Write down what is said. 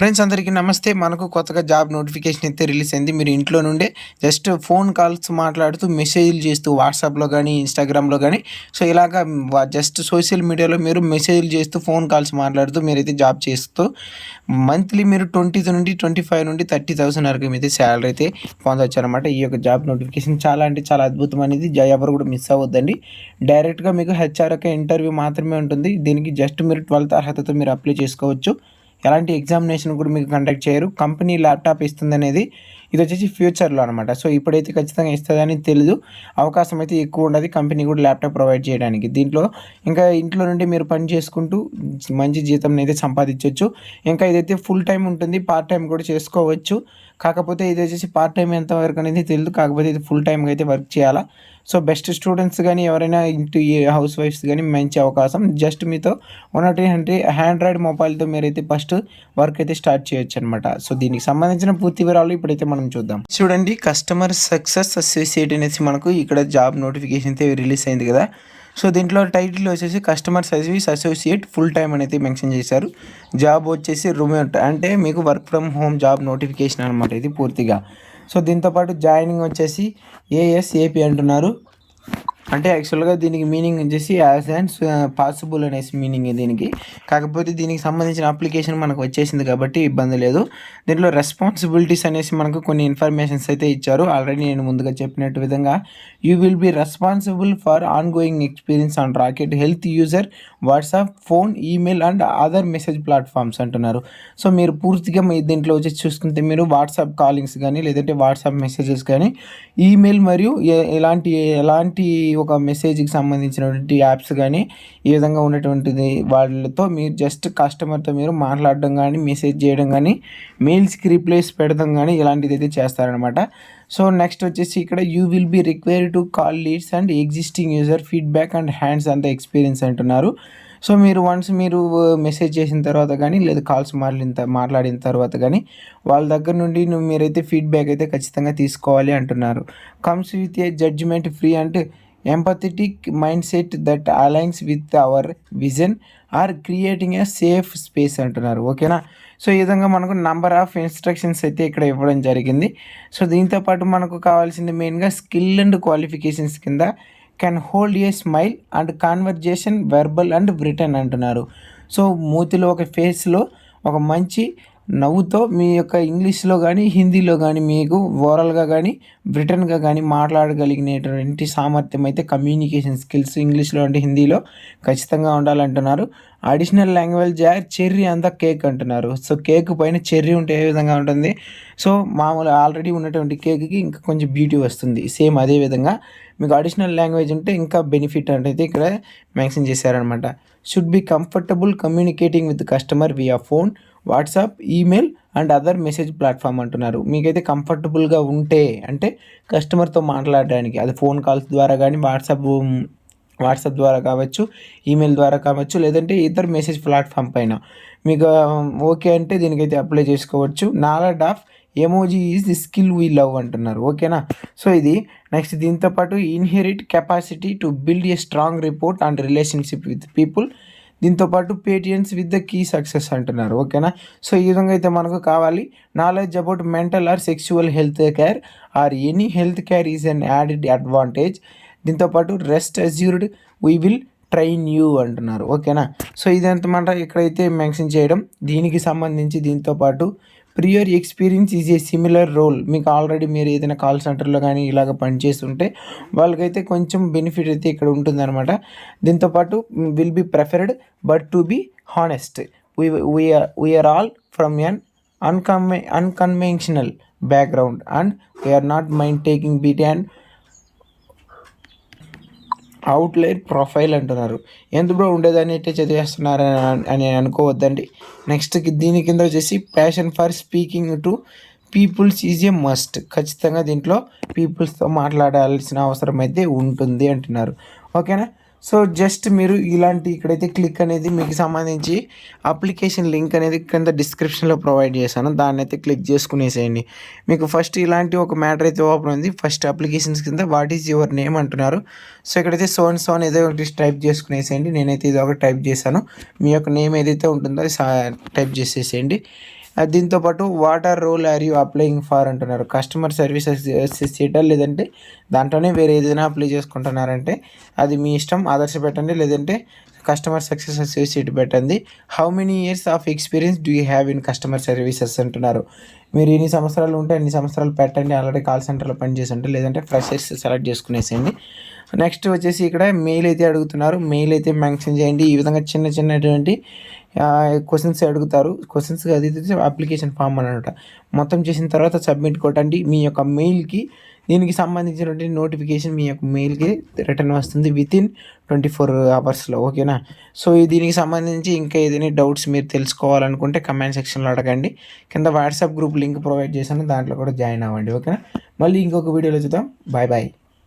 Friends అందరికీ నమస్తే. మనకు కొత్తగా జాబ్ నోటిఫికేషన్ అయితే రిలీజ్ అయింది. మీరు ఇంట్లో నుండే జస్ట్ ఫోన్ కాల్స్ మాట్లాడుతూ మెసేజ్‌లు చేస్తూ వాట్సాప్‌లో గానీ, ఇన్‌స్టాగ్రామ్‌లో గానీ సో ఇలాగా జస్ట్ సోషల్ మీడియాలో మీరు మెసేజ్‌లు చేస్తూ ఫోన్ కాల్స్ మాట్లాడుతూ మీరైతే జాబ్ చేస్తూ మంత్లీ మీరు 20 నుండి 25 నుండి 30,000 వరకు మీరైతే సాలరీ అయితే పొందొచ్చనమాట. ఈ యొక్క జాబ్ నోటిఫికేషన్ చాలా అంటే చాలా అద్భుతమైనది. ఎవరు కూడా మిస్ అవ్వద్దండి. డైరెక్ట్‌గా మీకు హెచ్ఆర్‌కే ఇంటర్వ్యూ మాత్రమే ఉంటుంది. దీనికి జస్ట్ మీరు 12th అర్హతతో మీరు అప్లై చేసుకోవచ్చు. ఎలాంటి ఎగ్జామినేషన్ కూడా మీకు కండక్ట్ చేయరు. కంపెనీ ల్యాప్‌టాప్ ఇస్తుందనేది ఇదొచ్చేసి ఫ్యూచర్‌లో అనమాట. సో ఇప్పుడైతే ఖచ్చితంగా ఇస్తదని తెలీదు. అవకాశం అయితే ఎక్కువ ఉండదు కంపెనీ కూడా ల్యాప్‌టాప్ ప్రొవైడ్ చేయడానికి. దీంట్లో ఇంకా ఇంట్లో నుండి మీరు పని చేసుకుంటూ మంచి జీతంనైతే సంపాదించొచ్చు. ఇంకా ఇదైతే ఫుల్ టైమ్ ఉంటుంది. పార్ట్ టైమ్ కూడా చేసుకోవచ్చు. కాకపోతే ఇదొచ్చేసి పార్ట్ టైమ్ ఎంత వరకు అనేది తెలీదు. కాకపోతే ఇది ఫుల్ టైమ్‌గా అయితే వర్క్ చేయాలా. సో బెస్ట్ స్టూడెంట్స్ గానీ, ఎవరైనా ఇంటి హౌస్ వైఫ్స్ గానీ మంచి అవకాశం. జస్ట్ మీతో ఉన్నటువంటి ఆండ్రాయిడ్ మొబైల్‌తో మీరైతే ఫస్ట్ వర్క్ అయితే స్టార్ట్ చేయొచ్చనమాట. సో దీనికి సంబంధించిన పూర్తి వివరాలు ఇప్పుడైతే మనం చూద్దాం. చూడండి, కస్టమర్ సక్సెస్ అసోసియేట్ అనేసి మనకు ఇక్కడ జాబ్ నోటిఫికేషన్ అయితే రిలీజ్ అయింది కదా. సో దీంట్లో టైటిల్ వచ్చేసి customer service associate full time అనేది మెన్షన్ చేశారు. జాబ్ వచ్చేసి రిమోట్ అంటే మీకు work from home job notification అనమాట ఇది పూర్తిగా. సో దీంతోపాటు జాయినింగ్ వచ్చేసి ఏఎస్ఏపి అంటున్నారు. అంటే యాక్చువల్గా దీనికి మీనింగ్ వచ్చేసి యాజ్ అండ్ పాసిబుల్ అనేసి మీనింగ్ దీనికి. కాకపోతే దీనికి సంబంధించిన అప్లికేషన్ మనకు వచ్చేసింది కాబట్టి ఇబ్బంది లేదు. దీంట్లో రెస్పాన్సిబిలిటీస్ అనేసి మనకు కొన్ని ఇన్ఫర్మేషన్స్ అయితే ఇచ్చారు. ఆల్రెడీ నేను ముందుగా చెప్పినట్టు విధంగా you will be responsible for on going experience on rocket health user WhatsApp phone email and other message platforms అంటున్నారు. సో మీరు పూర్తిగా మీ దీంట్లో వచ్చి చూసుకుంటే మీరు వాట్సాప్ కాలింగ్స్ కానీ లేదంటే వాట్సాప్ మెసేజెస్ కానీ ఈమెయిల్ మరియు ఎలాంటి ఒక మెసేజ్కి సంబంధించినటువంటి యాప్స్ కానీ ఈ విధంగా ఉన్నటువంటిది వాళ్ళతో మీరు జస్ట్ కస్టమర్తో మీరు మాట్లాడడం కానీ మెసేజ్ చేయడం కానీ మెయిల్స్కి రిప్లైస్ పెడతాం కానీ ఇలాంటిది అయితే చేస్తారనమాట. సో నెక్స్ట్ వచ్చేసి ఇక్కడ you will be required to call leads and existing user feedback and hands and experience అంటున్నారు. సో మీరు వన్స్ మీరు మెసేజ్ చేసిన తర్వాత కానీ లేదా కాల్స్ మాట్లాడిన తర్వాత కానీ వాళ్ళ దగ్గర నుండి మీరైతే ఫీడ్బ్యాక్ అయితే ఖచ్చితంగా తీసుకోవాలి అంటున్నారు. Comes with a judgement free అంటే empathetic mindset that aligns with our vision are creating a safe space అంటున్నారు. ఓకేనా. సో ఈ విధంగా మనకు నంబర్ ఆఫ్ ఇన్స్ట్రక్షన్స్ అయితే ఇక్కడ ఇవ్వడం జరిగింది. సో దీంతోపాటు మనకు కావాల్సింది మెయిన్గా స్కిల్ అండ్ క్వాలిఫికేషన్స్ కింద can hold a smile and conversation verbal and return అంటున్నారు. సో మూతిలో ఒక ఫేస్లో ఒక మంచి నవ్వుతో మీ యొక్క ఇంగ్లీష్లో కానీ హిందీలో కానీ మీకు ఓరల్గా కానీ రిటర్న్గా కానీ మాట్లాడగలిగినటువంటి సామర్థ్యం అయితే కమ్యూనికేషన్ స్కిల్స్ ఇంగ్లీష్లో అంటే హిందీలో ఖచ్చితంగా ఉండాలంటున్నారు. అడిషనల్ లాంగ్వేజ్ చెర్రీ అంతా కేక్ అంటున్నారు. సో కేక్ పైన చెర్రీ ఉంటే ఏ విధంగా ఉంటుంది, సో మామూలు ఆల్రెడీ ఉన్నటువంటి కేక్కి ఇంకా కొంచెం బ్యూటీ వస్తుంది. సేమ్ అదే విధంగా మీకు అడిషనల్ లాంగ్వేజ్ ఉంటే ఇంకా బెనిఫిట్ అనేది ఇక్కడ మెన్షన్ చేశారనమాట. Should be comfortable communicating with customer via phone WhatsApp email and other message platform అంటున్నారు. మీకైతే కంఫర్టబుల్గా ఉంటే అంటే కస్టమర్తో మాట్లాడడానికి అది ఫోన్ కాల్స్ ద్వారా కానీ వాట్సాప్ ద్వారా కావచ్చు, ఈమెయిల్ ద్వారా కావచ్చు, లేదంటే ఇతర మెసేజ్ ప్లాట్ఫామ్ పైన మీకు ఓకే అంటే దీనికైతే అప్లై చేసుకోవచ్చు. Knowledge of emoji is the skill we love అంటున్నారు. ఓకేనా. సో ఇది నెక్స్ట్ దీంతోపాటు inherit capacity to build a strong report and relationship with people, దీంతోపాటు patience with the key success అంటున్నారు. ఓకేనా. సో ఈ విధంగా అయితే మనకు కావాలి. Knowledge about mental or sexual health care or any health care is an added advantage. దీంతోపాటు rest assured we will train you అంటున్నారు. ఓకేనా. సో ఇదంతమాట ఇక్కడైతే మెన్షన్ చేయడం. దీనికి సంబంధించి దీంతోపాటు prior experience is a similar role. మీకు ఆల్రెడీ మీరు ఏదైనా కాల్ సెంటర్లో కానీ ఇలాగ పనిచేస్తుంటే వాళ్ళకైతే కొంచెం బెనిఫిట్ అయితే ఇక్కడ ఉంటుందన్నమాట. దీంతోపాటు will be preferred but to be honest we're all from an unconventional background and we're not mind taking beat and outlier profile అంటున్నారు. ఎందుకు ఉండేదాన్ని అయితే చదివేస్తున్నారు అని అనుకోవద్దండి. నెక్స్ట్ దీని కింద వచ్చేసి passion for speaking to peoples is a must. ఖచ్చితంగా దీంట్లో పీపుల్స్తో మాట్లాడాల్సిన అవసరం అయితే ఉంటుంది అంటున్నారు. ఓకేనా. సో జస్ట్ మీరు ఇలాంటి ఇక్కడైతే క్లిక్ అనేది మీకు సంబంధించి అప్లికేషన్ లింక్ అనేది కింద డిస్క్రిప్షన్లో ప్రొవైడ్ చేశాను. దాన్ని అయితే క్లిక్ చేసుకునేసేయండి. మీకు ఫస్ట్ ఇలాంటి ఒక మ్యాటర్ అయితే ఓపెన్ ఉంది. ఫస్ట్ అప్లికేషన్స్ కింద వాట్ ఈజ్ యువర్ నేమ్ అంటున్నారు. సో ఇక్కడైతే సోన్ ఏదో ఒకటి టైప్ చేసుకునేసేయండి. నేనైతే ఇది ఒకటి టైప్ చేశాను. మీ యొక్క నేమ్ ఏదైతే ఉంటుందో అది టైప్ చేసేసేయండి. దీంతో పాటు what are role are you applying for అంటున్నారు. కస్టమర్ సర్వీస్ అసోసియేటా లేదంటే దాంట్లోనే వేరే ఏదైనా అప్లై చేసుకుంటున్నారంటే అది మీ ఇష్టం. ఆదర్శ పెట్టండి లేదంటే కస్టమర్ సక్సెస్ అసోసియేట్ పెట్టండి. How many years of experience do you have in customer services అంటున్నారు. మీరు ఎన్ని సంవత్సరాలు ఉంటే అన్ని సంవత్సరాలు పెట్టండి. ఆల్రెడీ కాల్ సెంటర్లో పనిచేసి ఉంటే లేదంటే ఫ్రెషర్స్ సెలెక్ట్ చేసుకునేసేయండి. నెక్స్ట్ వచ్చేసి ఇక్కడ మెయిల్ అయితే అడుగుతున్నారు. మెయిల్ అయితే మెన్షన్ చేయండి. ఈ విధంగా చిన్న చిన్నటువంటి క్వశ్చన్స్ అడుగుతారు. క్వశ్చన్స్ అది అప్లికేషన్ ఫామ్ అనమాట. మొత్తం చేసిన తర్వాత సబ్మిట్ కొట్టండి. మీ యొక్క మెయిల్కి దీనికి సంబంధించినటువంటి నోటిఫికేషన్ మీ యొక్క మెయిల్కి రిటర్న్ వస్తుంది వితిన్ 24 అవర్స్లో. ఓకేనా. సో దీనికి సంబంధించి ఇంకా ఏదైనా డౌట్స్ మీరు తెలుసుకోవాలనుకుంటే కమెంట్ సెక్షన్లో అడగండి. కింద వాట్సాప్ గ్రూప్ లింక్ ప్రొవైడ్ చేశాను, దాంట్లో కూడా జాయిన్ అవ్వండి. ఓకేనా. మళ్ళీ ఇంకొక వీడియోలో చూద్దాం. Bye bye.